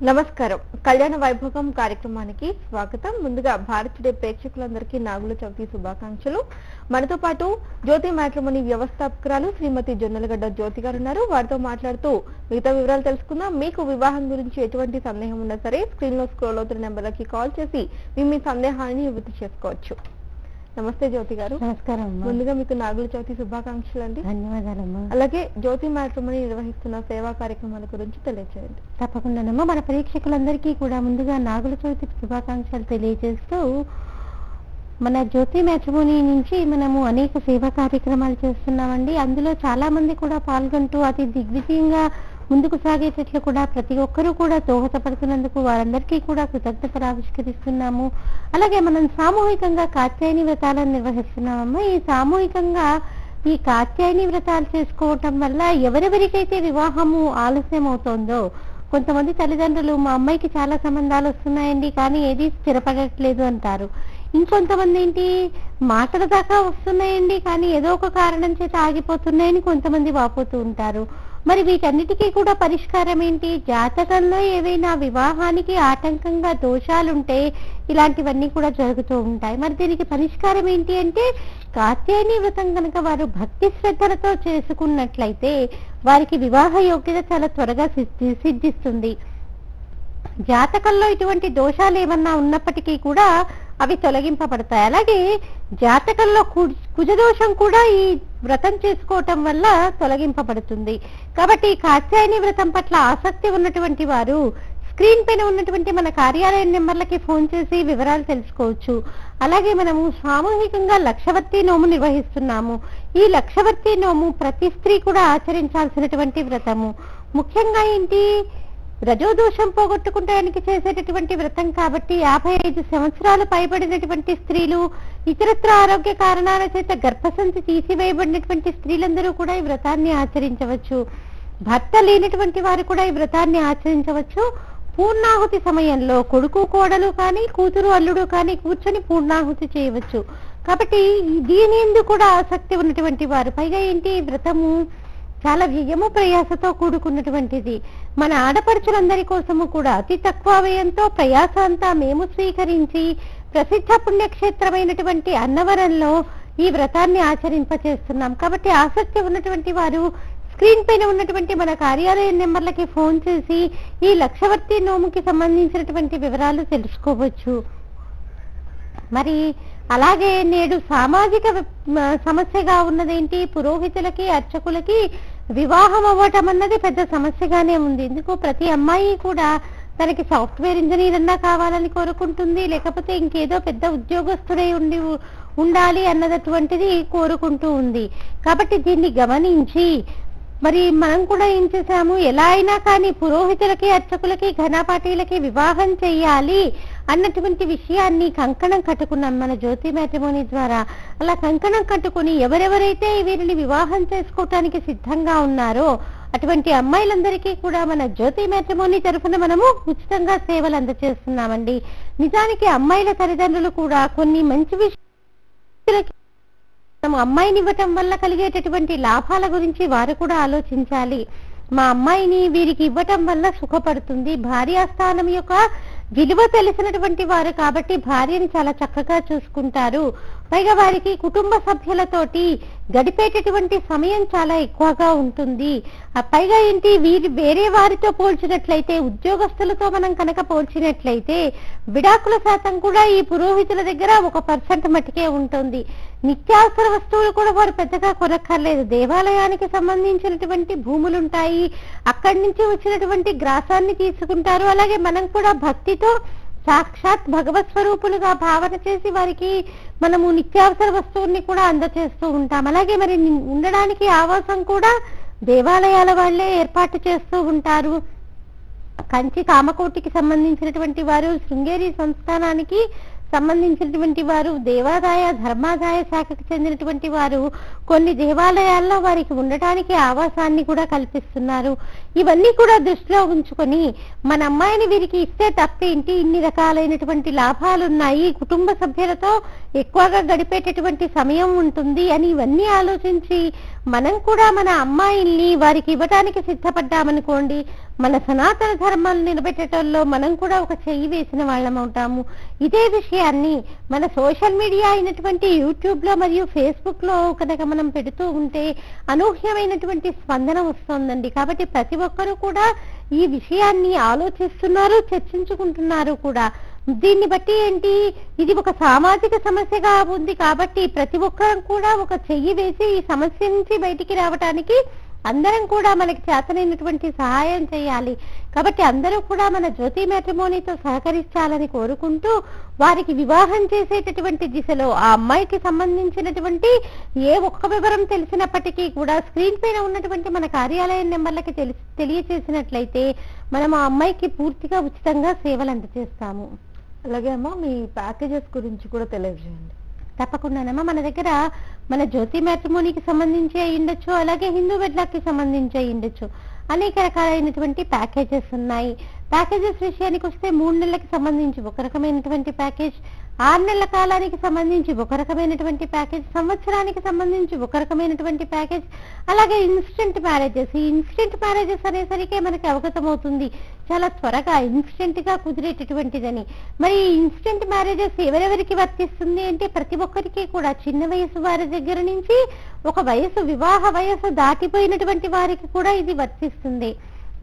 నమస్కారం. కళ్యాణ వైభోగం కార్యక్రమానికి స్వాగతం. ముందుగా భారత్ డే ప్రేక్షకులందరికీ నాగుల చవితి శుభాకాంక్షలు. మనతో పాటు జ్యోతి మ్యాట్రిమోనీ వ్యవస్థాపకురాలు శ్రీమతి జొన్నలగడ్డ జ్యోతి గారు ఉన్నారు. వారితో మాట్లాడుతూ మిగతా వివరాలు తెలుసుకుందాం. మీకు వివాహం గురించి ఎటువంటి సందేహం ఉన్నా సరే స్క్రీన్ లో స్క్రోల్ అవుతున్న నెంబర్లకి కాల్ చేసి మీ సందేహాన్ని నివృత్తి చేసుకోవచ్చు. నమస్తే జ్యోతి గారు. నమస్కారం. ముందుగా మీకు నాగుల చవితి శుభాకాంక్షలు అండి. ధన్యవాదాలమ్మా. అలాగే జ్యోతి మ్యాట్రిమోనీ నిర్వహిస్తున్న సేవా కార్యక్రమాల గురించి తెలియజేయండి. తప్పకుండానమ్మా. మన ప్రేక్షకులందరికీ కూడా ముందుగా నాగుల చవితి శుభాకాంక్షలు తెలియజేస్తూ, మన జ్యోతి మ్యాట్రిమోనీ నుంచి మనము అనేక సేవా కార్యక్రమాలు చేస్తున్నామండి. అందులో చాలా మంది కూడా పాల్గొంటూ అతి దిగ్విజయంగా ముందుకు సాగేటట్లు కూడా ప్రతి ఒక్కరూ కూడా దోహదపడుతున్నందుకు వారందరికీ కూడా కృతజ్ఞతలు ఆవిష్కరిస్తున్నాము. అలాగే మనం సామూహికంగా కాత్యాయని వ్రతాలను నిర్వహిస్తున్నామమ్మా. ఈ సామూహికంగా ఈ కాత్యాయని వ్రతాలు చేసుకోవటం వల్ల ఎవరెవరికైతే వివాహము ఆలస్యం అవుతోందో, కొంతమంది తల్లిదండ్రులు మా అమ్మాయికి చాలా సంబంధాలు వస్తున్నాయండి కానీ ఏది స్థిరపడట్లేదు అంటారు. ఇంకొంతమంది ఏంటి, మాటల దాకా వస్తున్నాయండి కానీ ఏదో ఒక కారణం చేత ఆగిపోతున్నాయని కొంతమంది వాపోతూ ఉంటారు. మరి వీటన్నిటికీ కూడా పరిష్కారం ఏంటి? జాతకంలో ఏవైనా వివాహానికి ఆటంకంగా దోషాలుంటే ఇలాంటివన్నీ కూడా జరుగుతూ ఉంటాయి. మరి దీనికి పరిష్కారం ఏంటి అంటే, కాత్యాయని వ్రతం కనుక వారు భక్తి శ్రద్ధలతో చేసుకున్నట్లయితే వారికి వివాహ యోగ్యత చాలా త్వరగా సిద్ధిస్తుంది. జాతకంలో ఇటువంటి దోషాలు ఏమన్నా ఉన్నప్పటికీ కూడా అవి తొలగింపబడతాయి. అలాగే జాతకంలో కుజదోషం కూడా ఈ వ్రతం చేసుకోవటం వల్ల తొలగింపబడుతుంది. కాబట్టి కాత్యాయని వ్రతం పట్ల ఆసక్తి ఉన్నటువంటి వారు స్క్రీన్ పైన ఉన్నటువంటి మన కార్యాలయం నెంబర్లకి ఫోన్ చేసి వివరాలు తెలుసుకోవచ్చు. అలాగే మనము సామూహికంగా లక్షవర్తి నోము నిర్వహిస్తున్నాము. ఈ లక్షవర్తి నోము ప్రతి స్త్రీ కూడా ఆచరించాల్సినటువంటి వ్రతము. ముఖ్యంగా ఏంటి, రజోదోషం పోగొట్టుకుంటానికి చేసేటటువంటి వ్రతం కాబట్టి 55 సంవత్సరాలు పైబడినటువంటి స్త్రీలు, ఇతరత్ర ఆరోగ్య కారణాల చేత గర్భసంచి తీసివేయబడినటువంటి స్త్రీలందరూ కూడా ఈ వ్రతాన్ని ఆచరించవచ్చు. భర్త లేనటువంటి వారు కూడా ఈ వ్రతాన్ని ఆచరించవచ్చు. పూర్ణాహుతి సమయంలో కొడుకు కోడలు కానీ కూతురు అల్లుడు కానీ కూర్చొని పూర్ణాహుతి చేయవచ్చు. కాబట్టి దీని ఎందుకు కూడా ఆసక్తి ఉన్నటువంటి వారు, పైగా ఏంటి, వ్రతము చాలా వ్యయము ప్రయాసతో కూడుకున్నటువంటిది. మన ఆడపడుచులందరి కోసము కూడా అతి తక్కువ వ్యయంతో ప్రయాస అంతా మేము స్వీకరించి ప్రసిద్ధ పుణ్యక్షేత్రమైనటువంటి అన్నవరంలో ఈ వ్రతాన్ని ఆచరింపచేస్తున్నాం. కాబట్టి ఆసక్తి ఉన్నటువంటి వారు స్క్రీన్ పైన ఉన్నటువంటి మన కార్యాలయం నెంబర్లకి ఫోన్ చేసి ఈ లక్షవర్తి నోముకి సంబంధించినటువంటి వివరాలు తెలుసుకోవచ్చు. మరి అలాగే నేడు సామాజిక సమస్యగా ఉన్నదేంటి, పురోహితులకి అర్చకులకి వివాహం అవ్వటం అన్నది పెద్ద సమస్యగానే ఉంది. ఎందుకు, ప్రతి అమ్మాయి కూడా తనకి సాఫ్ట్వేర్ ఇంజనీర్ అన్నా కావాలని కోరుకుంటుంది, లేకపోతే ఇంకేదో పెద్ద ఉద్యోగస్తుడై ఉండాలి అన్నటువంటిది కోరుకుంటూ ఉంది. కాబట్టి దీన్ని గమనించి మరి మనం కూడా ఏం చేశాము, ఎలా అయినా కానీ పురోహితులకి అర్చకులకి ఘనపాటీలకి వివాహం చెయ్యాలి అన్నటువంటి విషయాన్ని కంకణం కట్టుకున్నాం మన జ్యోతి మ్యాట్రిమోనీ ద్వారా. అలా కంకణం కట్టుకుని ఎవరెవరైతే వీరిని వివాహం చేసుకోవటానికి సిద్ధంగా ఉన్నారో అటువంటి అమ్మాయిలందరికీ కూడా మన జ్యోతి మ్యాట్రిమోనీ తరఫున మనము ఉచితంగా సేవలు అందజేస్తున్నామండి. నిజానికి అమ్మాయిల తల్లిదండ్రులు కూడా కొన్ని మంచి విషయాలకి అమ్మాయిని ఇవ్వటం వల్ల కలిగేటటువంటి లాభాల గురించి వారు కూడా ఆలోచించాలి. మా అమ్మాయిని వీరికి ఇవ్వటం వల్ల సుఖపడుతుంది, భార్యాస్థానం యొక్క విలువ తెలిసినటువంటి వారు కాబట్టి భార్యని చాలా చక్కగా చూసుకుంటారు. పైగా వారికి కుటుంబ సభ్యులతోటి గడిపేటటువంటి సమయం చాలా ఎక్కువగా ఉంటుంది. పైగా ఏంటి, వేరే వారితో పోల్చినట్లయితే, ఉద్యోగస్తులతో మనం కనుక పోల్చినట్లయితే విడాకుల శాతం కూడా ఈ పురోహితుల దగ్గర 1% మటుకే ఉంటుంది. నిత్యావసర వస్తువులు కూడా వారు పెద్దగా కొనక్కర్లేదు. దేవాలయానికి సంబంధించినటువంటి భూములుంటాయి, అక్కడి నుంచి వచ్చినటువంటి గ్రాసాన్ని తీసుకుంటారు. అలాగే మనం కూడా భక్తితో సాక్షాత్ భగవత్ స్వరూపులుగా భావన చేసి వారికి మనము నిత్యావసర వస్తువుల్ని కూడా అందచేస్తూ ఉంటాం. అలాగే మరి ఉండడానికి ఆవాసం కూడా దేవాలయాల వాళ్ళే ఏర్పాటు చేస్తూ ఉంటారు. కంచి కామకోటికి సంబంధించినటువంటి వారు, శృంగేరి సంస్థానానికి సంబంధించినటువంటి వారు, దేవాదాయ ధర్మాదాయ శాఖకు చెందినటువంటి వారు కొన్ని దేవాలయాల్లో వారికి ఉండటానికి ఆవాసాన్ని కూడా కల్పిస్తున్నారు. ఇవన్నీ కూడా దృష్టిలో ఉంచుకొని మన అమ్మాయిని వీరికి ఇస్తే తప్పేంటి, ఇన్ని రకాలైనటువంటి లాభాలున్నాయి, కుటుంబ సభ్యులతో ఎక్కువగా గడిపేటటువంటి సమయం ఉంటుంది అని ఇవన్నీ ఆలోచించి మనం కూడా మన అమ్మాయిల్ని వారికి ఇవ్వటానికి సిద్ధపడ్డామనుకోండి, మన సనాతన ధర్మాన్ని నిలబెట్టడంలో మనం కూడా ఒక చెయ్యి వేసిన వాళ్ళం అవుతాము. ఇదే విషయాన్ని మన సోషల్ మీడియా అయినటువంటి యూట్యూబ్ లో మరియు ఫేస్బుక్ లో కనుక మనం పెడుతూ ఉంటే అనూహ్యమైనటువంటి స్పందన వస్తుందండి. కాబట్టి ప్రతి ఒక్కరూ కూడా ఈ విషయాన్ని ఆలోచిస్తున్నారు, చర్చించుకుంటున్నారు కూడా. దీన్ని బట్టి ఏంటి, ఇది ఒక సామాజిక సమస్యగా ఉంది కాబట్టి ప్రతి ఒక్కరం కూడా ఒక చెయ్యి వేసి ఈ సమస్య నుంచి బయటికి రావడానికి అందరం కూడా మనకి చేతనైనటువంటి సహాయం చేయాలి. కాబట్టి అందరూ కూడా మన జ్యోతి మ్యాట్రిమోనీతో సహకరించాలని కోరుకుంటూ, వారికి వివాహం చేసేటటువంటి దిశలో ఆ అమ్మాయికి సంబంధించినటువంటి ఏ ఒక్క వివరం తెలిసినప్పటికీ కూడా స్క్రీన్ పైన ఉన్నటువంటి మన కార్యాలయం నెంబర్లకి తెలియచేసినట్లయితే మనం ఆ అమ్మాయికి పూర్తిగా ఉచితంగా సేవలు అందజేస్తాము. అలాగే అమ్మా, మీ ప్యాకేజెస్ గురించి కూడా తెలియజేయండి. తప్పకుండానమ్మా, మన దగ్గర మన జ్యోతి మ్యాట్రిమోనీకి సంబంధించి అయ్యుండొచ్చు, అలాగే హిందూ వెడ్లాక్కి సంబంధించి అయ్యుండొచ్చు. అనేక రకాలైనటువంటి ప్యాకేజెస్ ఉన్నాయి. ప్యాకేజెస్ విషయానికి వస్తే 3 నెలలకు సంబంధించి ఒక రకమైనటువంటి ప్యాకేజ్, 6 నెలల కాలానికి సంబంధించి ఒక రకమైనటువంటి ప్యాకేజ్, సంవత్సరానికి సంబంధించి ఒక రకమైనటువంటి ప్యాకేజ్, అలాగే ఇన్స్టెంట్ మ్యారేజెస్. ఈ ఇన్స్టెంట్ మ్యారేజెస్ అనేసరికి మనకి అవగతమవుతుంది చాలా త్వరగా ఇన్స్టెంట్ గా కుదిరేటటువంటిదని. మరి ఇన్స్టెంట్ మ్యారేజెస్ ఎవరెవరికి వర్తిస్తుంది అంటే ప్రతి ఒక్కరికి కూడా, చిన్న వయసు వారి దగ్గర నుంచి ఒక వివాహ వయసు దాటిపోయినటువంటి వారికి కూడా ఇది వర్తిస్తుంది.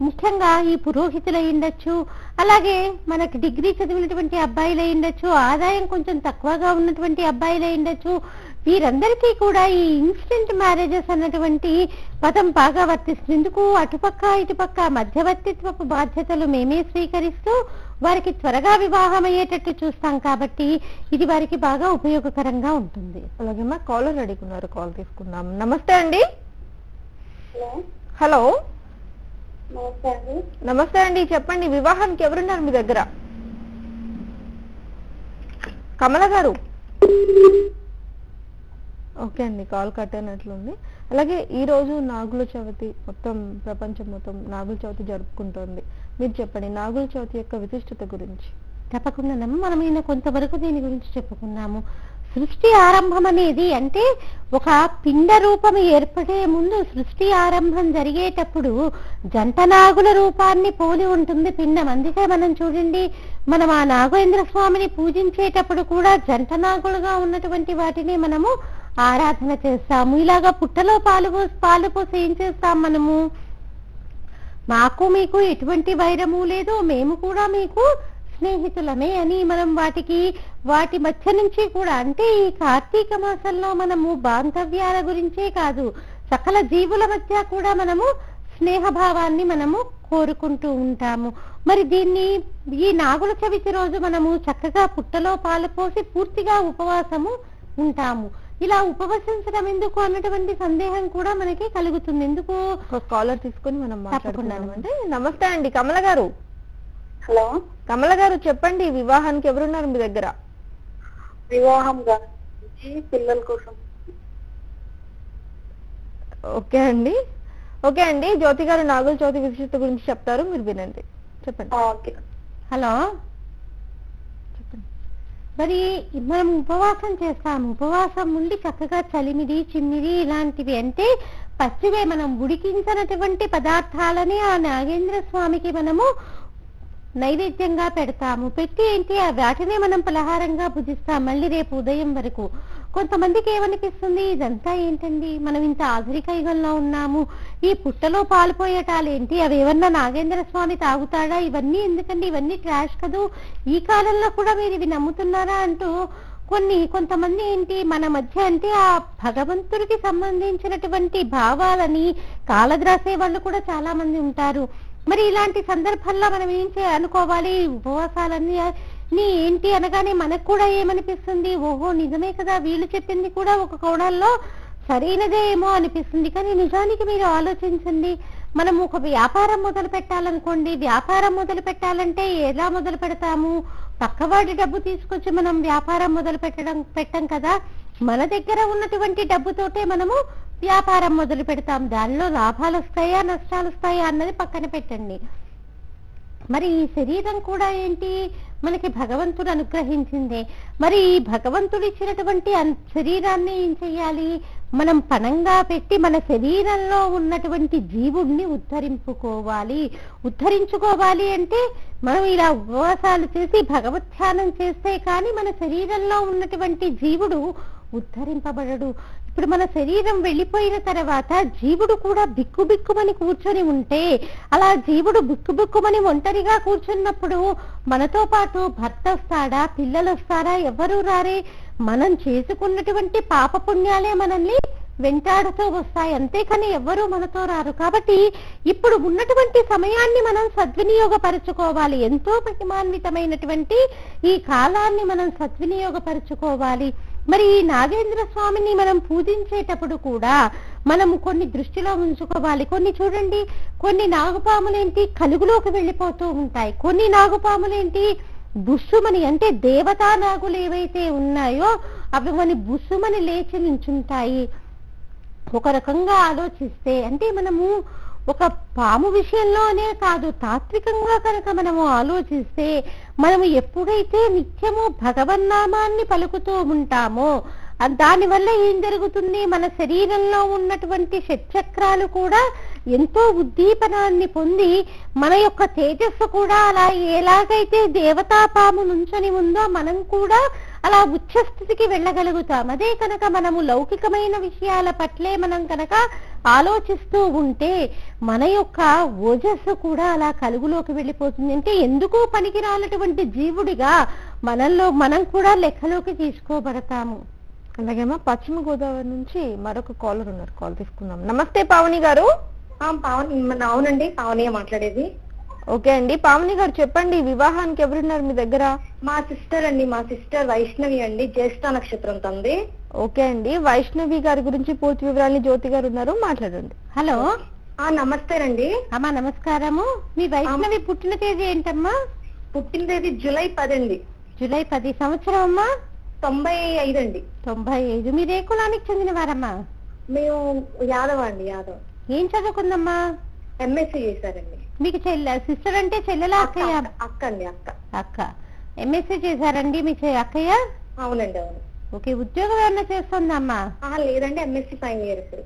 ముఖ్యంగా ఈ పురోహితులు అయ్యుండొచ్చు, అలాగే మనకి డిగ్రీ చదివినటువంటి అబ్బాయిలు అయ్యుండొచ్చు, ఆదాయం కొంచెం తక్కువగా ఉన్నటువంటి అబ్బాయిలు అయ్యుండొచ్చు. వీరందరికీ కూడా ఈ ఇన్స్టెంట్ మ్యారేజెస్ అన్నటువంటి పదం బాగా వర్తిస్తుంది. ఎందుకు, అటుపక్క ఇటుపక్క మధ్యవర్తిత్వపు బాధ్యతలు మేమే స్వీకరిస్తూ వారికి త్వరగా వివాహం అయ్యేటట్టు చూస్తాం. కాబట్టి ఇది వారికి బాగా ఉపయోగకరంగా ఉంటుంది. అలాగే మా కాలర్ అడుగుతున్నారు, కాల్ తీసుకుందాం. నమస్తే అండి. హలో. నమస్తే అండి, చెప్పండి, వివాహానికి ఎవరున్నారు మీ దగ్గర? కమల గారు. ఓకే అండి, కాల్ కట్ అయినట్లుంది. అలాగే ఈ రోజు నాగుల చవితి, మొత్తం ప్రపంచం మొత్తం నాగుల చవితి జరుపుకుంటోంది. మీరు చెప్పండి నాగుల చవితి యొక్క విశిష్టత గురించి. తప్పకుండా మనం ఈయన కొంతవరకు దీని గురించి చెప్పుకున్నాము. సృష్టి ఆరంభం అనేది అంటే ఒక పిండ రూపం ఏర్పడే ముందు సృష్టి ఆరంభం జరిగేటప్పుడు జంట నాగుల రూపాన్ని పోలి ఉంటుంది పిండం. అందుకే మనం చూడండి, మనం ఆ నాగేంద్ర స్వామిని పూజించేటప్పుడు కూడా జంట నాగులుగా ఉన్నటువంటి వాటిని మనము ఆరాధన చేస్తాము. ఇలాగా పుట్టలో పాలు పోసి ఏం చేస్తాం మనము, మాకు మీకు ఎటువంటి వైరము లేదు, మేము కూడా మీకు స్నేహితులమే అని మనం వాటి మధ్య నుంచి కూడా, అంటే ఈ కార్తీక మాసంలో మనము బాంధవ్యాల గురించే కాదు, సకల జీవుల మధ్య కూడా మనము స్నేహభావాన్ని మనము కోరుకుంటూ ఉంటాము. మరి ఈ నాగుల చవితి రోజు మనము చక్కగా పుట్టలో పాలు పోసి పూర్తిగా ఉపవాసము ఉంటాము. ఇలా ఉపవసించడం ఎందుకు అన్నటువంటి సందేహం కూడా మనకి కలుగుతుంది. ఎందుకు, కాలర్ తీసుకొని మనం మాట్లాడుకున్నామంటే. నమస్తే అండి, కమల గారు. హలో. కమల గారు, చెప్పండి, వివాహానికి ఎవరున్నారు మీ దగ్గర? వివాహం పిల్లల కోసం. ఓకే అండి, జ్యోతి గారు నాగుల చవితి విశిష్టత గురించి చెప్తారు, మీరు వినండి, చెప్పండి. హలో, చెప్పండి. మరి మనం ఉపవాసం చేస్తాము. ఉపవాసం ఉండి చక్కగా చలిమిడి చిమ్మిడి ఇలాంటివి, అంటే పచ్చివే మనం ఉడికించినటువంటి పదార్థాలని ఆ నాగేంద్ర స్వామికి మనము నైవేద్యంగా పెడతాము. పెట్టి ఏంటి, వాటినే మనం పలహారంగా భుజిస్తాం మళ్ళీ రేపు ఉదయం వరకు. కొంతమందికి ఏమనిపిస్తుంది, ఇదంతా ఏంటండి, మనం ఇంత ఆధునిక యుగంలో ఉన్నాము, ఈ పుట్టలో పాల్పోయటాలు ఏంటి, అవి ఏమన్నా నాగేంద్ర స్వామి తాగుతాడా, ఇవన్నీ ఎందుకండి, ఇవన్నీ ట్రాష్ కదూ, ఈ కాలంలో కూడా మీరు ఇవి నమ్ముతున్నారా అంటూ కొంతమంది ఏంటి మన మధ్య, అంటే ఆ భగవంతుడికి సంబంధించినటువంటి భావాలని కాలద్రాసే వాళ్ళు కూడా చాలా మంది ఉంటారు. మరి ఇలాంటి సందర్భాల్లో మనం ఏం అనుకోవాలి, ఉపవాసాలన్నీ ఏంటి అనగానే మనకు కూడా ఏమనిపిస్తుంది, ఓహో నిజమే కదా, వీళ్ళు చెప్పింది కూడా ఒక కోణంలో సరైనదే ఏమో అనిపిస్తుంది. కానీ నిజానికి మీరు ఆలోచించండి, మనం ఒక వ్యాపారం మొదలు పెట్టాలనుకోండి, వ్యాపారం మొదలు పెట్టాలంటే ఎలా మొదలు పెడతాము, పక్కవాడి డబ్బు తీసుకొచ్చి మనం వ్యాపారం మొదలు పెట్టం కదా, మన దగ్గర ఉన్నటువంటి డబ్బుతోటే మనము వ్యాపారం మొదలు పెడతాం. దానిలో లాభాలు వస్తాయా నష్టాలు వస్తాయా అన్నది పక్కన పెట్టండి. మరి ఈ శరీరం కూడా ఏంటి, మనకి భగవంతుడు అనుగ్రహించిందే. మరి ఈ భగవంతుడు ఇచ్చినటువంటి శరీరాన్ని ఏం చెయ్యాలి, మనం పణంగా పెట్టి మన శరీరంలో ఉన్నటువంటి జీవుణ్ణి ఉద్ధరించుకోవాలి అంటే మనం ఇలా ఉపవాసాలు చేసి భగవత్ ధ్యానం చేస్తే కానీ మన శరీరంలో ఉన్నటువంటి జీవుడు ఉద్ధరింపబడడు. ఇప్పుడు మన శరీరం వెళ్ళిపోయిన తర్వాత జీవుడు కూడా బిక్కుబిక్కుమని కూర్చొని ఉంటే, అలా జీవుడు బిక్కుబిక్కుమని ఒంటరిగా కూర్చున్నప్పుడు మనతో పాటు భర్త వస్తాడా, పిల్లలు వస్తారా? ఎవరు రారే. మనం చేసుకున్నటువంటి పాపపుణ్యాలే మనల్ని వెంటాడుతూ వస్తాయి, అంతేకాని ఎవ్వరూ మనతో రారు. కాబట్టి ఇప్పుడు ఉన్నటువంటి సమయాన్ని మనం సద్వినియోగపరచుకోవాలి. ఎంతో మహిమాన్వితమైనటువంటి ఈ కాలాన్ని మనం సద్వినియోగపరచుకోవాలి. మరి ఈ నాగేంద్ర స్వామిని మనం పూజించేటప్పుడు కూడా మనం కొన్ని దృష్టిలో ఉంచుకోవాలి. కొన్ని చూడండి, కొన్ని నాగుపాములేంటి కలుగులోకి వెళ్ళిపోతూ ఉంటాయి, కొన్ని నాగుపాములేంటి బుస్సుమని, అంటే దేవతా నాగులు ఏవైతే ఉన్నాయో అవి మన బుస్సుమని లేచి నించుంటాయి. ఒక రకంగా ఆలోచిస్తే అంటే మనము ఒక పాము విషయంలోనే కాదు, తాత్వికంగా కనుక మనము ఆలోచిస్తే మనము ఎప్పుడైతే నిత్యము భగవన్నామాన్ని పలుకుతూ ఉంటామో దానివల్ల ఏం జరుగుతుంది, మన శరీరంలో ఉన్నటువంటి షట్చక్రాలు కూడా ఎంతో ఉద్దీపనాన్ని పొంది మన యొక్క తేజస్సు కూడా అలా ఎలాగైతే దేవతా పాము నుంచొని ఉందో మనం కూడా అలా ఉచ్చస్థితికి వెళ్ళగలుగుతాం. అదే కనుక మనము లౌకికమైన విషయాల పట్లే మనం కనుక ఆలోచిస్తూ ఉంటే మన యొక్క ఓజస్సు కూడా అలా కలుగులోకి వెళ్ళిపోతుంది. అంటే ఎందుకు పనికిరానటువంటి జీవుడిగా మనం కూడా లెక్కలోకి తీసుకోబడతాము. అలాగేమో పశ్చిమ గోదావరి నుంచి మరొక కాలర్ ఉన్నారు, కాల్ తీసుకుందాం. నమస్తే పావని గారు. అవునండి, పావనియా మాట్లాడేది. ఓకే అండి, పావని గారు చెప్పండి, వివాహానికి ఎవరున్నారు మీ దగ్గర? మా సిస్టర్ అండి, మా సిస్టర్ వైష్ణవి అండి, జ్యేష్ఠ నక్షత్రం తంది. ఓకే అండి, వైష్ణవి గారి గురించి పూర్తి వివరాలు జ్యోతి గారు ఉన్నారు, మాట్లాడండి. హలో. నమస్తే అండి. అమ్మా నమస్కారము. మీ వైష్ణవి పుట్టిన తేదీ ఏంటమ్మా? పుట్టిన తేదీ జూలై 10 అండి. జూలై 10. సంవత్సరం అమ్మా? 95 అండి. 95. మీరు ఏ కులానికి చెందిన వారమ్మా? మేము యాదవ్ అండి. యాదవ్. ఏం చదువుకుందమ్మా? ఎంఎస్సీ చేశారండి. మీకు సిస్టర్ అంటే చెల్లెలా అక్కయ్య? అక్క అండి. అక్క ఎంఎస్సీ చేశారండి మీ అక్కయ్య? అవునండి, అవును. ఓకే. ఉద్యోగం ఏమన్నా చేస్తుందమ్మా? లేదండి, ఎంఎస్సీ ఫైనల్ ఇయర్ ఇప్పుడు.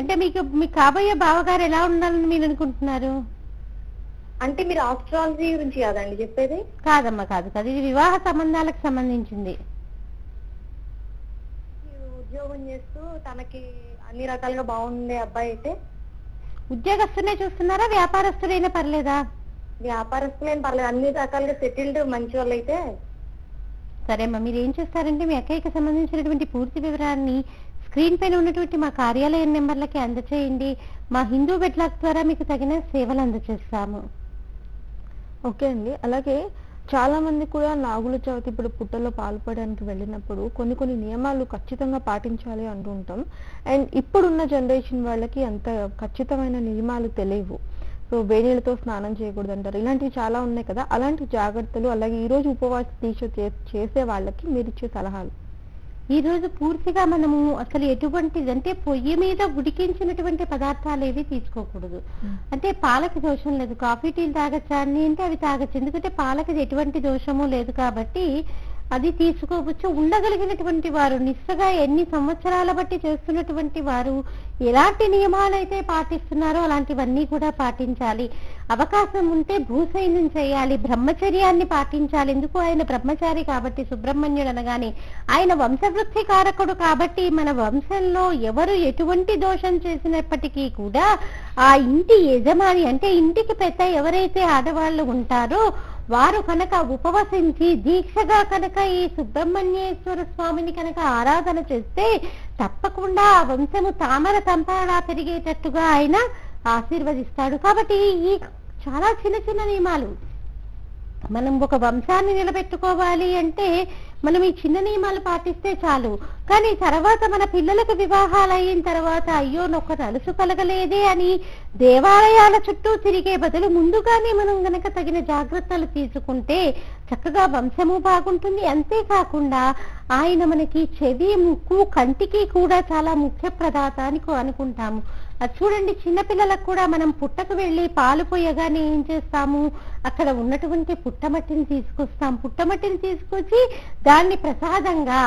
అంటే మీకు కాబోయే బావగారు ఎలా ఉండాలని మీరు అనుకుంటున్నారు? అంటే మీరు ఆస్ట్రాలజీ గురించి కాదండి చెప్పేది? కాదమ్మా, కాదు. ఇది వివాహ సంబంధాలకు సంబంధించింది. ఉద్యోగం చేస్తూ తనకి అన్ని రకాలుగా బాగుండే అబ్బాయి అయితే. ఉద్యోగస్తునే చూస్తున్నారా, వ్యాపారస్తుడైనా పర్లేదా? వ్యాపారస్తులేం పర్లేదు, అన్ని రకాలుగా సెటిల్డ్ మంచి వాళ్ళు అయితే. సరే అమ్మా, మీరు ఏం చేస్తారంటే మీ అక్కయ్యకి సంబంధించినటువంటి పూర్తి వివరాన్ని స్క్రీన్ పైన ఉన్నటువంటి మా కార్యాలయం నెంబర్లకి అందచేయండి. మా హిందూ బెట్లాక్ ద్వారా మీకు తగిన సేవలు అందజేస్తాము. ఓకే అండి, అలాగే చాలా మంది కూడా నాగుల చవితి ఇప్పుడు పుట్టలో పాల్పడడానికి వెళ్ళినప్పుడు కొన్ని నియమాలు ఖచ్చితంగా పాటించాలి అంటూ ఉంటాం. అండ్ ఇప్పుడున్న జనరేషన్ వాళ్ళకి అంత ఖచ్చితమైన నియమాలు తెలియవు. సో వేడిలతో స్నానం చేయకూడదు అంటారు, ఇలాంటివి చాలా ఉన్నాయి కదా. అలాంటి జాగ్రత్తలు, అలాగే ఈ రోజు ఉపవాస దీక్ష చేసే వాళ్ళకి మీరు ఇచ్చే సలహాలు? ఈ రోజు పూర్తిగా మనము అసలు ఎటువంటిది అంటే పొయ్యి మీద ఉడికించినటువంటి పదార్థాలు ఏవి తీసుకోకూడదు. అంటే పాలకి దోషం లేదు, కాఫీ టీలు తాగచ్చా అంటే అవి తాగచ్చు, ఎందుకంటే పాలకి ఎటువంటి దోషము లేదు కాబట్టి అది తీసుకోవచ్చు. ఉండగలిగినటువంటి వారు నిష్ఠగా ఎన్ని సంవత్సరాల బట్టి చేస్తున్నటువంటి వారు ఎలాంటి నియమాలైతే పాటిస్తున్నారో అలాంటివన్నీ కూడా పాటించాలి. అవకాశం ఉంటే భూసైన్యం చేయాలి, బ్రహ్మచర్యాన్ని పాటించాలి. ఎందుకు, ఆయన బ్రహ్మచారి కాబట్టి, సుబ్రహ్మణ్యుడు అనగానే ఆయన వంశవృద్ధి కారకుడు కాబట్టి మన వంశంలో ఎవరు ఎటువంటి దోషం చేసినప్పటికీ కూడా ఆ ఇంటి యజమాని అంటే ఇంటికి పెద్ద ఎవరైతే ఆడవాళ్ళు ఉంటారో వారు కనుక ఉపవసించి దీక్షగా కనుక ఈ సుబ్రహ్మణ్యేశ్వర స్వామిని కనుక ఆరాధన చేస్తే తప్పకుండా ఆ వంశము తామర తంపాలా పెరిగేటట్టుగా ఆయన ఆశీర్వదిస్తాడు. కాబట్టి ఈ చాలా చిన్న నియమాలు, మనం ఒక వంశాన్ని నిలబెట్టుకోవాలి అంటే మనం ఈ చిన్న నియమాలు పాటిస్తే చాలు. కానీ తర్వాత మన పిల్లలకు వివాహాలు అయిన తర్వాత అయ్యో నొక్క నలుసు కలగలేదే అని దేవాలయాల చుట్టూ తిరిగే బదులు ముందుగానే మనం గనక తగిన జాగ్రత్తలు తీసుకుంటే చక్కగా వంశము బాగుంటుంది. అంతేకాకుండా ఆయన మనకి చెవి, ముక్కు, కంటికి కూడా చాలా ముఖ్య ప్రదాత అని అనుకుంటాము. అది చూడండి, చిన్నపిల్లలకు కూడా మనం పుట్టకు వెళ్ళి పాలు పోయగానే ఏం చేస్తాము, అక్కడ ఉన్నటువంటి పుట్టమట్టిని తీసుకొస్తాం. పుట్టమట్టిని తీసుకొచ్చి దాన్ని ప్రసాదంగా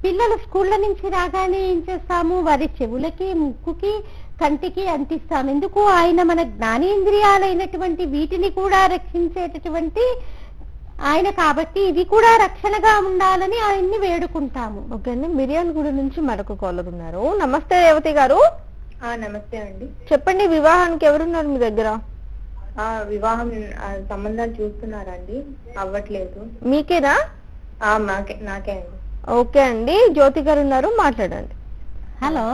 పిల్లలు స్కూళ్ళ నుంచి రాగానే ఏం చేస్తాము, వారి చెవులకి, ముక్కుకి, కంటికి అంటిస్తాం. ఎందుకు? ఆయన మన జ్ఞానేంద్రియాలైనటువంటి వీటిని కూడా రక్షించేటటువంటి ఆయన కాబట్టి ఇవి కూడా రక్షణగా ఉండాలని ఆయన్ని వేడుకుంటాము. ఓకే అండి. మిర్యాలగూడ నుంచి మరొక కాలర్ ఉన్నారు. నమస్తే రేవతి గారు. నమస్తే అండి. చెప్పండి, వివాహానికి ఎవరున్నారు మీ దగ్గర? వివాహం సంబంధాలు చూస్తున్నారండి, అవ్వట్లేదు. మీకేనా? నాకే అండి. ఓకే అండి, జ్యోతి గారు ఉన్నారు, మాట్లాడండి. హలో.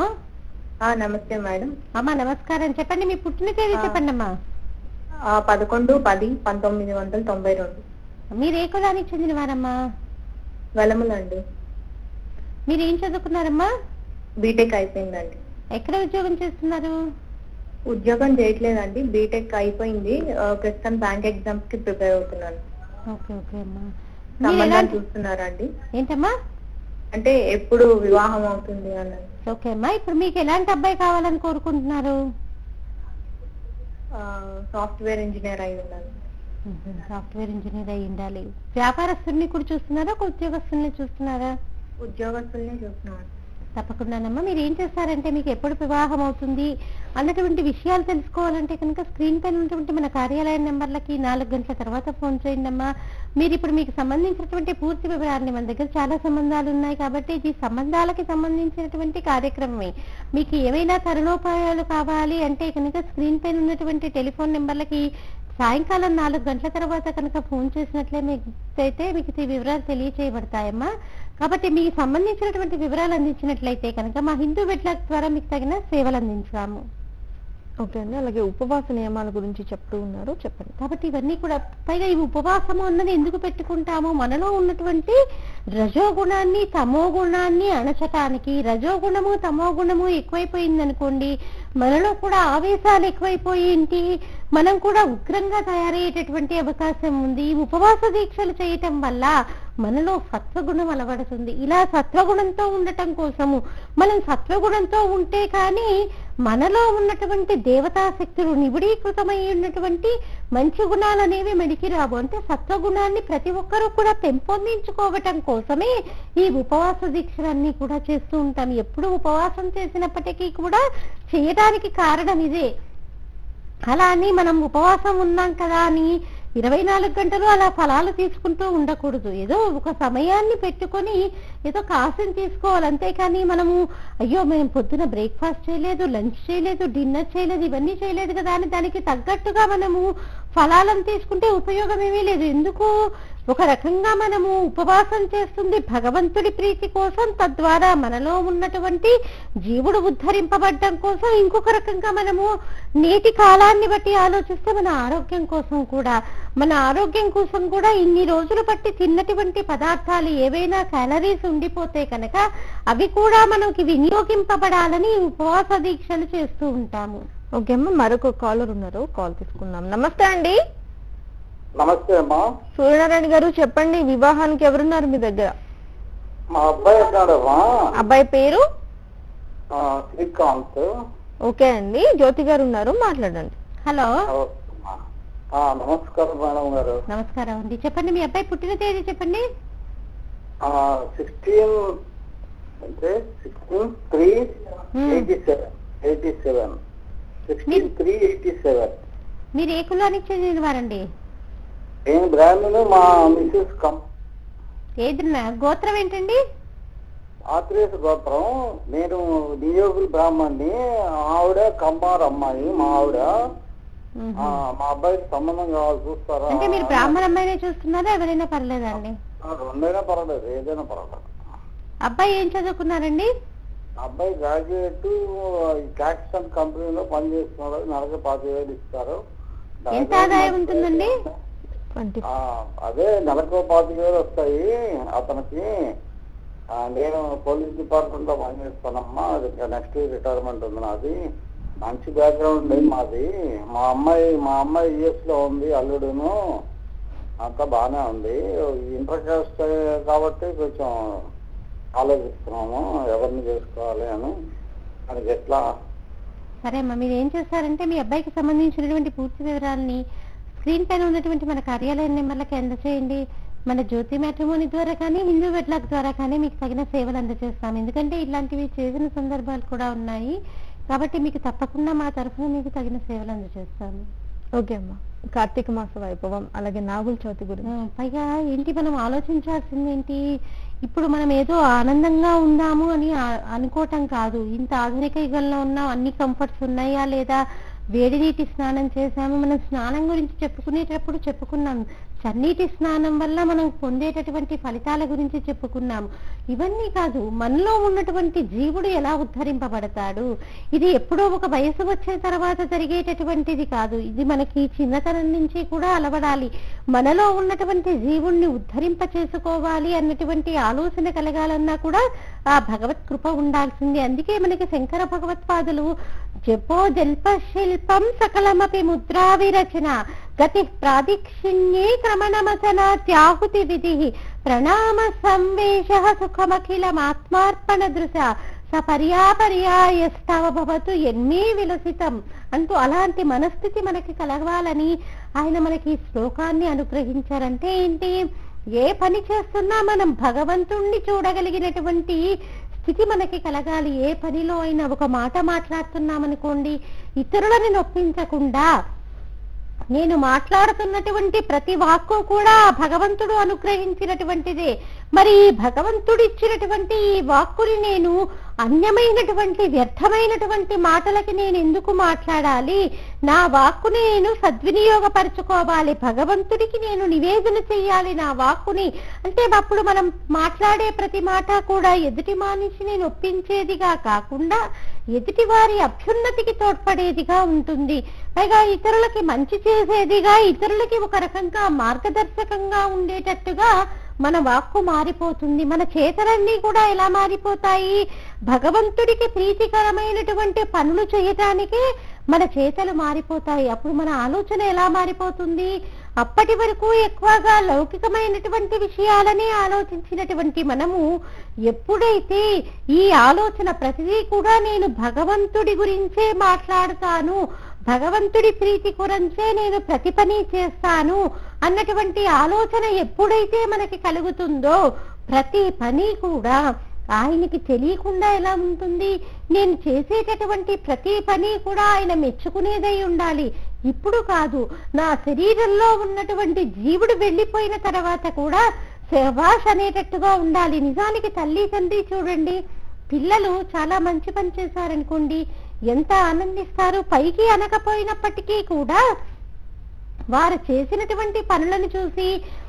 నమస్తే మేడం. అమ్మా నమస్కారం. చెప్పండి, మీ పుట్టిన తేదీ చెప్పండి అమ్మా. 11/10/1992. మీరు ఏ కులానికి చెందిన వారమ్మా? వెలములండి. మీరు ఏం చదువుకున్నారమ్మా? బీటెక్ అయిపోయిందండి. ఎక్కడ ఉద్యోగం చేస్తున్నారు? ఉద్యోగం చేయట్లేదండి, బీటెక్ అయిపోయింది. ప్రస్తుతం బ్యాంక్ ఎగ్జామ్స్ కి ప్రిపేర్ అవుతున్నాను. ఓకే ఓకే అమ్మా. సంబంధాలు చూస్తున్నారండి. ఏంటమ్మా? అంటే ఎప్పుడు వివాహం అవుతుంది అన్నది. ఓకే అమ్మా. ఇప్పుడు మీకు ఎలాంటి అబ్బాయి కావాలని కోరుకుంటున్నారు? సాఫ్ట్వేర్ ఇంజనీర్ అయి ఉండాలి. సాఫ్ట్వేర్ ఇంజనీర్ అయి ఉండాలి. వ్యాపారస్తుల్ని కూడా చూస్తున్నారా, ఉద్యోగస్తుల్ని చూస్తున్నారా? ఉద్యోగస్తుల్ని చూస్తున్నాను. తప్పకుండానమ్మా. మీరు ఏం చేస్తారంటే, మీకు ఎప్పుడు వివాహం అవుతుంది అన్నటువంటి విషయాలు తెలుసుకోవాలంటే కనుక స్క్రీన్ పైన ఉన్నటువంటి మన కార్యాలయ నెంబర్లకి 4 గంటల తర్వాత ఫోన్ చేయండి అమ్మా. మీరు ఇప్పుడు మీకు సంబంధించినటువంటి పూర్తి వివరాలని, మన దగ్గర చాలా సంబంధాలు ఉన్నాయి కాబట్టి ఈ సంబంధాలకి సంబంధించినటువంటి కార్యక్రమమే. మీకు ఏమైనా తరుణోపాయాలు కావాలి అంటే కనుక స్క్రీన్ పైన ఉన్నటువంటి టెలిఫోన్ నెంబర్లకి సాయంకాలం 4 గంటల తర్వాత కనుక ఫోన్ చేసినట్లే మీకు ఈ వివరాలు తెలియచేయబడతాయమ్మా. కాబట్టి మీకు సంబంధించినటువంటి వివరాలు అందించినట్లయితే కనుక మా హిందూ వెడ్లాక్ ద్వారా మీకు తగిన సేవలు అందించాము. ఓకే అండి. అలాగే ఉపవాస నియమాల గురించి చెప్తూ ఉన్నారు, చెప్పండి. కాబట్టి ఇవన్నీ కూడా, పైగా ఈ ఉపవాసము అన్నది ఎందుకు పెట్టుకుంటాము? మనలో ఉన్నటువంటి రజోగుణాన్ని, తమో గుణాన్ని అణచటానికి. రజోగుణము, తమో గుణము ఎక్కువైపోయింది అనుకోండి, మనలో కూడా ఆవేశాలు ఎక్కువైపోయి మనం కూడా ఉగ్రంగా తయారయ్యేటటువంటి అవకాశం ఉంది. ఈ ఉపవాస దీక్షలు చేయటం వల్ల మనలో సత్వగుణం అలవడుతుంది. ఇలా సత్వగుణంతో ఉండటం కోసము, మనం సత్వగుణంతో ఉంటే కానీ మనలో ఉన్నటువంటి దేవతా శక్తులు నిబిడీకృతమై ఉన్నటువంటి మంచి గుణాలు అనేవి మనకి రావు. అంటే సత్వగుణాన్ని ప్రతి ఒక్కరూ కూడా పెంపొందించుకోవటం కోసమే ఈ ఉపవాస దీక్షలన్నీ కూడా చేస్తూ ఉంటాం. ఎప్పుడు ఉపవాసం చేసినప్పటికీ కూడా చేయడానికి కారణం ఇదే. అలా అని మనం ఉపవాసం ఉన్నాం కదా అని 24 గంటలు అలా ఫలాలు తీసుకుంటూ ఉండకూడదు. ఏదో ఒక సమయాన్ని పెట్టుకొని ఏదో కాసుని తీసుకోవాలి. అంతేకాని మనము అయ్యో మేము పొద్దున బ్రేక్ఫాస్ట్ చేయలేదు, లంచ్ చేయలేదు, డిన్నర్ చేయలేదు, ఇవన్నీ చేయలేదు కదా అని దానికి తగ్గట్టుగా మనము ఫలాలను తీసుకుంటే ఉపయోగం ఏమీ లేదు. ఎందుకు? ఒక రకంగా మనము ఉపవాసం చేస్తుంది భగవంతుడి ప్రీతి కోసం, తద్వారా మనలో ఉన్నటువంటి జీవుడు ఉద్ధరింపబడటం కోసం. ఇంకొక రకంగా మనము నేటి కాలాన్ని బట్టి ఆలోచిస్తే మన ఆరోగ్యం కోసం కూడా ఇన్ని రోజులు బట్టి తిన్నటువంటి పదార్థాలు ఏవైనా క్యాలరీస్ ఉండిపోతే కనుక అవి కూడా మనకి వినియోగింపబడాలని ఉపవాస దీక్షలు చేస్తూ ఉంటాము. ఓకే అమ్మ, మరొక కాలర్ ఉన్నారు, కాల్ తీసుకుందాం. నమస్తే అండి. నమస్తే అమ్మా. సూర్యనారాయణ గారు, చెప్పండి, వివాహానికి ఎవరున్నారు మీ దగ్గర? మా అబ్బాయి ఉన్నాడమ్మా. అబ్బాయి పేరు? శ్రీకాంత్. ఓకే అండి, జ్యోతి గారు ఉన్నారు, మాట్లాడండి. హలో. నమస్కారం మేడం గారు. నమస్కారం అండి. చెప్పండి, మీ అబ్బాయి పుట్టిన తేదీ చెప్పండి. 16/3/87. మీరు ఏ కులానికి చెందిన వారండి? నేను బ్రాహ్మణు, మా మిసెస్ గోత్రం ఏంటండి? ఆత్రేయ గోత్రం. నేను నియోగుల బ్రాహ్మణ్ణి, ఆవిడ కమ్మార్ అమ్మాయి. మా ఆవిడ మా అబ్బాయికి సంబంధం కావాలి, చూస్తారా? అంటే మీరు బ్రాహ్మణ అమ్మాయినే చూస్తున్నారా, ఎవరైనా పర్లేదండి? రెండైనా పర్వాలేదు, ఏదైనా పర్వాలేదు. అబ్బాయి ఏం చదువుకున్నారండి? అబ్బాయి గ్రాడ్యుయేట్, క్యాక్స్టన్ కంపెనీలో పనిచేస్తున్నాడు. నెలకు 25,000 ఇస్తారు. ఎంత ఆదాయం ఉంటుందండి? అదే నెలకు 25,000 వస్తాయి అతనికి. నేను పోలీస్ డిపార్ట్మెంట్ లో పనిచేస్తానమ్మా. అది నెక్స్ట్ రిటైర్మెంట్ ఉంది నాది. మంచి బ్యాక్గ్రౌండ్ మాది. మా అమ్మాయి యుఎస్ లో ఉంది, అల్లుడును అంతా బాగానే ఉంది. ఇంటర్ కాస్ట్ కాబట్టి కొంచెం ఆలోచిస్తున్నాము ఎవరిని చేసుకోవాలి అని. మనకి ఎట్లా? సరే అమ్మా, మీరు ఏం చేస్తారంటే మీ అబ్బాయికి సంబంధించినటువంటి పూర్తి వివరాలని స్క్రీన్ పైన ఉన్నటువంటి మన కార్యాలయం నెంబర్లకి అందచేయండి. మన జ్యోతి మ్యాట్రిమోనీ ద్వారా కానీ హిందూ వెడ్లాక్ ద్వారా కానీ మీకు తగిన సేవలు అందజేస్తాం. ఎందుకంటే ఇలాంటివి చేసిన సందర్భాలు కూడా ఉన్నాయి కాబట్టి మీకు తప్పకుండా మా తరఫున మీకు తగిన సేవలు అందజేస్తాము. ఓకే అమ్మా, కార్తీక మాస వైభవం అలాగే నాగుల చవితి గురించి పైగా ఏంటి మనం ఆలోచించాల్సింది ఏంటి, ఇప్పుడు మనం ఏదో ఆనందంగా ఉందాము అని అనుకోవటం కాదు. ఇంత ఆధునిక యుగంలో ఉన్నాం, అన్ని కంఫర్ట్స్ ఉన్నాయా లేదా, వేడి నీటి స్నానం చేసాము. మనం స్నానం గురించి చెప్పుకునేటప్పుడు చెప్పుకున్నాం, చన్నీటి స్నానం వల్ల మనం పొందేటటువంటి ఫలితాల గురించి చెప్పుకున్నాము. ఇవన్నీ కాదు, మనలో ఉన్నటువంటి జీవుడు ఎలా ఉద్ధరింపబడతాడు, ఇది ఎప్పుడో ఒక వయసు వచ్చిన తర్వాత జరిగేటటువంటిది కాదు. ఇది మనకి చిన్నతనం నుంచి కూడా అలవడాలి. మనలో ఉన్నటువంటి జీవుణ్ణి ఉద్ధరింప చేసుకోవాలి అన్నటువంటి ఆలోచన కలగాలన్నా కూడా ఆ భగవత్ కృప ఉండాల్సింది. అందుకే మనకి శంకర భగవత్పాదులు జపో జల్ప శిల్పం సకలమపి ముద్రా విరచన గతి ప్రాదిక్షిణ్యే క్రమణమసన త్యాహుతి విధి ప్రణామ సంవేశ సుఖమఖిలమాత్మార్పణ దృశ సపర్యాపర్యాయస్తవ భవతు ఎన్మే విలసితం అంటూ అలాంటి మనస్థితి మనకి కలగాలని ఆయన మనకి ఈ శ్లోకాన్ని అనుగ్రహించారంటే ఏంటి, ఏ పని చేస్తున్నా మనం భగవంతుణ్ణి చూడగలిగినటువంటి స్థితి మనకి కలగాలి. ఏ పనిలో అయినా ఒక మాట మాట్లాడుతున్నామనుకోండి, ఇతరులని నొప్పించకుండా నేను మాట్లాడుతున్నటువంటి ప్రతి వాక్కు కూడా భగవంతుడు అనుగ్రహించినటువంటిదే. మరి ఈ భగవంతుడు ఇచ్చినటువంటి ఈ వాక్కుని నేను అన్యమైనటువంటి వ్యర్థమైనటువంటి మాటలకి నేను ఎందుకు మాట్లాడాలి, నా వాక్కుని నేను సద్వినియోగపరచుకోవాలి, భగవంతుడికి నేను నివేదన చెయ్యాలి నా వాక్కుని. అంటే అప్పుడు మనం మాట్లాడే ప్రతి మాట కూడా ఎదుటి మనిషిని నొప్పించేదిగా కాకుండా ఎదుటి వారి అభ్యున్నతికి తోడ్పడేదిగా ఉంటుంది. పైగా ఇతరులకి మంచి చేసేదిగా, ఇతరులకి ఒక రకంగా మార్గదర్శకంగా ఉండేటట్టుగా మన వాక్కు మారిపోతుంది. మన చేతలన్నీ కూడా ఎలా మారిపోతాయి, భగవంతుడికి ప్రీతికరమైనటువంటి పనులు చేయటానికి మన చేతలు మారిపోతాయి. అప్పుడు మన ఆలోచన ఎలా మారిపోతుంది, అప్పటి వరకు ఎక్కువగా లౌకికమైనటువంటి విషయాలనే ఆలోచించినటువంటి మనము ఎప్పుడైతే ఈ ఆలోచన ప్రతిదీ కూడా నేను భగవంతుడి గురించే మాట్లాడుతాను, భగవంతుడి ప్రీతి గురించే నేను ప్రతి పని చేస్తాను అన్నటువంటి ఆలోచన ఎప్పుడైతే మనకి కలుగుతుందో ప్రతి పని కూడా ఆయనకి తెలియకుండా ఎలా ఉంటుంది, నేను చేసేటటువంటి ప్రతి పని కూడా ఆయన మెచ్చుకునేదై ఉండాలి. ఇప్పుడు కాదు, నా శరీరంలో ఉన్నటువంటి జీవుడు వెళ్ళిపోయిన తర్వాత కూడా శభాష్ అనేటట్టుగా ఉండాలి. నిజానికి తల్లి తండ్రి చూడండి, పిల్లలు చాలా మంచి పని చేశారనుకోండి ఎంత ఆనందిస్తారు. పైకి అనకపోయినప్పటికీ కూడా వారు చేసినటువంటి పనులను చూసి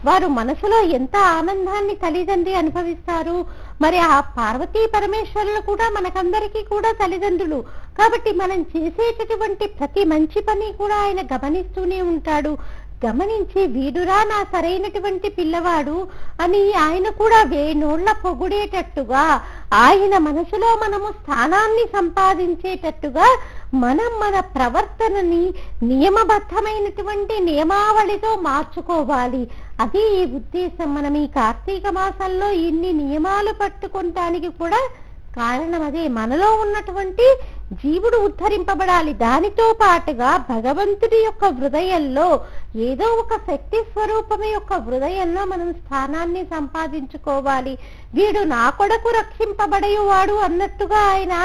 వారు మనసులో ఎంత ఆనందాన్ని తల్లిదండ్రి అనుభవిస్తారు. మరి ఆ పార్వతీ పరమేశ్వరులు కూడా మనకందరికీ కూడా తల్లిదండ్రులు కాబట్టి మనం చేసేటటువంటి ప్రతి మంచి పని కూడా ఆయన గమనిస్తూనే ఉంటాడు. గమనించి వీడురా నా సరైనటువంటి పిల్లవాడు అని ఆయన కూడా వేణోళ్ల పొగుడేటట్టుగా ఆయన మనసులో మనము స్థానాన్ని సంపాదించేటట్టుగా మనం మన ప్రవర్తనని నియమబద్ధమైనటువంటి నియమావళితో మార్చుకోవాలి. అది ఈ ఉద్దేశం. మనం ఈ కార్తీక మాసంలో ఇన్ని నియమాలు పట్టుకోవటానికి కూడా కారణం అదే. మనలో ఉన్నటువంటి జీవుడు ఉద్ధరింపబడాలి. దానితో పాటుగా భగవంతుడి యొక్క హృదయంలో ఏదో ఒక శక్తి స్వరూపం యొక్క హృదయంలో మనం స్థానాన్ని సంపాదించుకోవాలి. వీడు నా కొరకు రక్షింపబడేవాడు అన్నట్టుగా ఆయన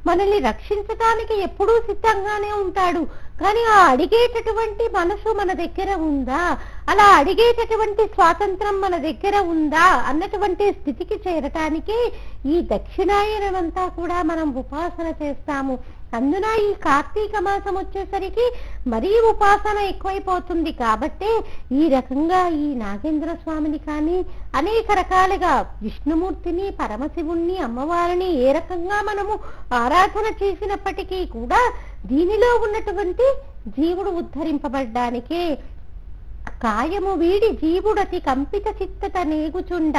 మనల్ని రక్షించడానికి ఎప్పుడూ సిద్ధంగానే ఉంటాడు. కానీ ఆ అడిగేటటువంటి మనసు మన దగ్గర ఉందా, అలా అడిగేటటువంటి స్వాతంత్రం మన దగ్గర ఉందా అన్నటువంటి స్థితికి చేరటానికి ఈ దక్షిణాయనమంతా కూడా మనం ఉపాసన చేస్తాము. అందున ఈ కార్తీక మాసం వచ్చేసరికి మరీ ఉపాసన ఎక్కువైపోతుంది. కాబట్టి ఈ రకంగా ఈ నాగేంద్ర స్వామిని కానీ అనేక రకాలుగా విష్ణుమూర్తిని, పరమశివుణ్ణి, అమ్మవారిని ఏ రకంగా మనము ఆరాధన చేసినప్పటికీ కూడా దీనిలో ఉన్నటువంటి జీవుడు ఉద్ధరింపబడ్డానికే కాయము వీడి జీవుడతి కంపిత చిత్తత నేగుచుండ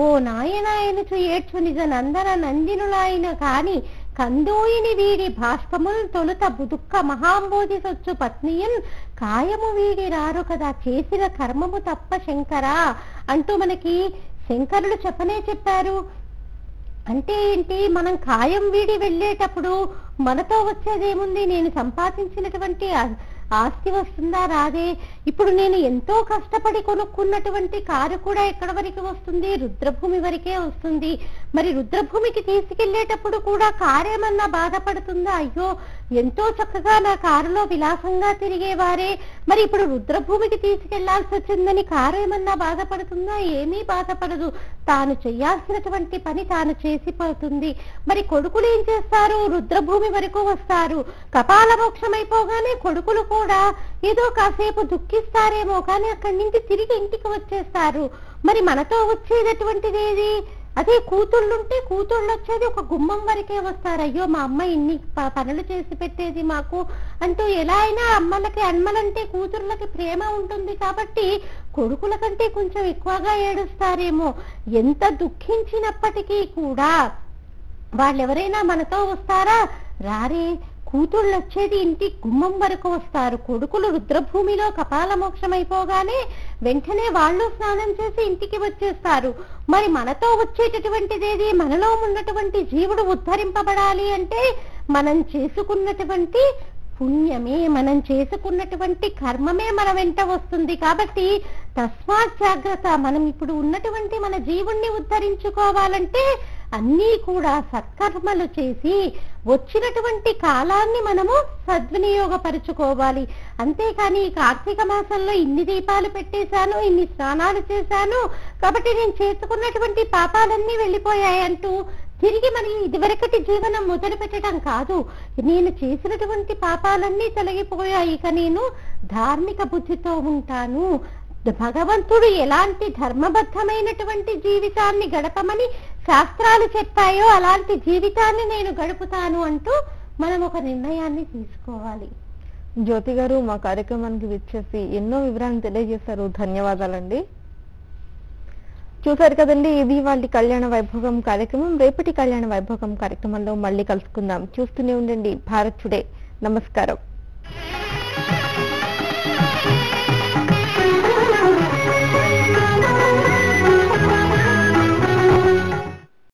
ఓ నాయనాయనుచు ఏడ్చు నిజ నందన నందినులాయన కాని కందోయిని వీడి భాష్పముల్ తొలుత బుదుక్క మహాంబోధి సొచ్చు పత్నియన్ కాయము వీడి రారు కదా చేసిన కర్మము తప్ప శంకరా అంటూ మనకి శంకరులు చెప్పనే చెప్పారు. అంటే ఏంటి, మనం కాయం వీడి వెళ్ళేటప్పుడు మనతో వచ్చేదేముంది, నేను సంపాదించినటువంటి ఆస్తి వస్తుందా? రాదే. ఇప్పుడు నేను ఎంతో కష్టపడి కొనుక్కున్నటువంటి కారు కూడా ఎక్కడ వరకు వస్తుంది? రుద్రభూమి వరకే వస్తుంది. మరి రుద్రభూమికి తీసుకెళ్లేటప్పుడు కూడా కారు ఏమన్నా బాధపడుతుందా? అయ్యో ఎంతో చక్కగా నా కారులో విలాసంగా తిరిగేవారే మరి ఇప్పుడు రుద్రభూమికి తీసుకెళ్లాల్సి వచ్చిందని కారు ఏమన్నా బాధపడుతుందా? ఏమీ బాధపడదు. తాను చేయాల్సినటువంటి పని తాను చేసిపోతుంది. మరి కొడుకులు ఏం చేస్తారు? రుద్రభూమి వరకు వస్తారు. కపాల మోక్షం అయిపోగానే కొడుకులు కూడా ఏదో కాసేపు దుఃఖిస్తారేమో కానీ అక్కడి నుంచి తిరిగి ఇంటికి వచ్చేస్తారు. మరి మనతో వచ్చేటటువంటిది ఏది? అదే కూతుళ్ళుంటే కూతుళ్ళు వచ్చేది ఒక గుమ్మం వరకే వస్తారు. అయ్యో మా అమ్మ ఇన్ని పనులు చేసి పెట్టేది మాకు అంటూ ఎలా అయినా అమ్మలకి అమ్మలంటే కూతుర్లకి ప్రేమ ఉంటుంది కాబట్టి కొడుకుల కంటే కొంచెం ఎక్కువగా ఏడుస్తారేమో. ఎంత దుఃఖించినప్పటికీ కూడా వాళ్ళెవరైనా మనతో వస్తారా? రారే. కూతుళ్ళు వచ్చేది ఇంటి గుమ్మం వరకు వస్తారు. కొడుకులు రుద్రభూమిలో కపాల మోక్షం అయిపోగానే వెంటనే వాళ్ళు స్నానం చేసి ఇంటికి వచ్చేస్తారు. మరి మనతో వచ్చేటటువంటిదేది? మనలో ఉన్నటువంటి జీవుడు ఉద్ధరింపబడాలి అంటే మనం చేసుకున్నటువంటి పుణ్యమే, మనం చేసుకున్నటువంటి కర్మమే మన వెంట వస్తుంది. కాబట్టి తస్మాత్ జాగ్రత్త. మనం ఇప్పుడు ఉన్నటువంటి మన జీవుణ్ణి ఉద్ధరించుకోవాలంటే అన్నీ కూడా సత్కర్మలు చేసి వచ్చినటువంటి కాలాన్ని మనము సద్వినియోగపరుచుకోవాలి. అంతేకాని కార్తీక మాసంలో ఇన్ని దీపాలు పెట్టేశాను, ఇన్ని స్నానాలు చేశాను కాబట్టి నేను చేసుకున్నటువంటి పాపాలన్నీ వెళ్ళిపోయాయి అంటూ తిరిగి మరి ఇదివరకటి జీవనం మొదలు పెట్టడం కాదు. నేను చేసినటువంటి పాపాలన్నీ తొలగిపోయాయి, ఇక నేను ధార్మిక బుద్ధితో ఉంటాను. భగవంతుడు ఎలాంటి ధర్మబద్ధమైనటువంటి జీవితాన్ని గడపమని శాస్త్రాలు చెప్పాయో అలాంటి జీవితాన్ని నేను గడుపుతాను అంటూ మనం ఒక నిర్ణయాన్ని తీసుకోవాలి. జ్యోతి గారు మా కార్యక్రమానికి విచ్చేసి ఎన్నో వివరాలను తెలియజేశారు. ధన్యవాదాలండి. చూసారు కదండి, ఇది వాళ్ళ కళ్యాణ వైభోగం కార్యక్రమం. రేపటి కళ్యాణ వైభోగం కార్యక్రమంలో మళ్ళీ కలుసుకుందాం. చూస్తూనే ఉండండి భారత్ టుడే. నమస్కారం.